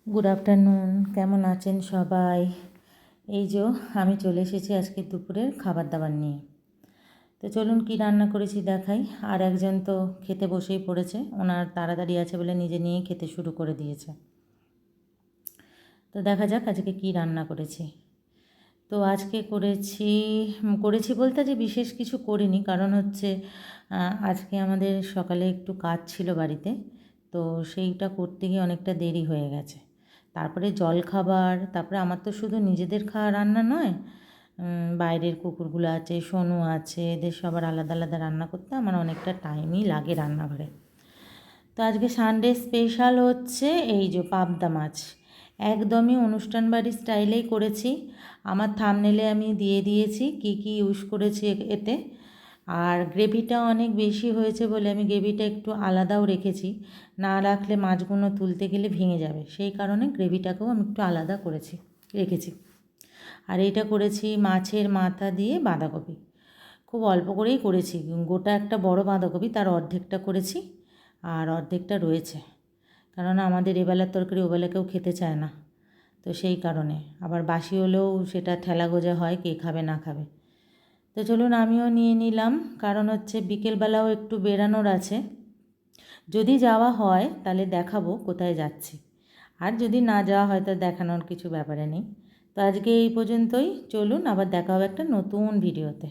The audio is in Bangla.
গুড আফটারনুন, কেমন আছেন সবাই? এই যে আমি চলে এসেছি আজকে দুপুরের খাবার দাবার নিয়ে। তো চলুন কি রান্না করেছি দেখাই। আর একজন তো খেতে বসেই পড়েছে, ওনার তাড়াতাড়ি আছে বলে নিজে নিয়েই খেতে শুরু করে দিয়েছে। তো দেখা যাক আজকে কি রান্না করেছি। তো আজকে করেছি বলতে যে বিশেষ কিছু করিনি, কারণ হচ্ছে আজকে আমাদের সকালে একটু কাজ ছিল বাড়িতে, তো সেইটা করতে গিয়ে অনেকটা দেরি হয়ে গেছে। তারপরে জলখাবার, তারপরে আমার তো শুধু নিজেদের খাওয়া রান্না নয়, বাইরের কুকুরগুলো আছে, সোনু আছে, এদের সবার আলাদা আলাদা রান্না করতে আমার অনেকটা টাইমই লাগে রান্নাঘরে। তো আজকে সানডে স্পেশাল হচ্ছে এই যে পাবদা মাছ, একদমই অনুষ্ঠান বাড়ির স্টাইলেই করেছি। আমার থাম্বনেলে আমি দিয়ে দিয়েছি কি কি ইউজ করেছি এতে। আর গ্রেভিটা অনেক বেশি হয়েছে বলে আমি গ্রেভিটা একটু আলাদাও রেখেছি, না রাখলে মাছগুলো তুলতে গেলে ভেঙে যাবে, সেই কারণে গ্রেভিটাকেও আমি একটু আলাদা রেখেছি। আর এইটা করেছি মাছের মাথা দিয়ে বাঁধাকপি, খুব অল্প করেই করেছি, গোটা একটা বড় বাঁধাকপি তার অর্ধেকটা করেছি আর অর্ধেকটা রয়েছে, কারণ আমাদের এবেলার তরকারি ওবেলা কেউ খেতে চায় না, তো সেই কারণে আবার বাসি হলেও সেটা ঠেলা গোজা হয়, কে খাবে না খাবে। তো চলুন আমিও নিয়ে নিলাম, কারণ হচ্ছে বিকেলবেলাও একটু বেরানোর আছে, যদি যাওয়া হয় তাহলে দেখাবো কোথায় যাচ্ছি, আর যদি না যাওয়া হয় তো দেখানোর কিছু ব্যাপারে নেই। তো আজকে এই পর্যন্তই, চলুন আবার দেখা হবে একটা নতুন ভিডিওতে।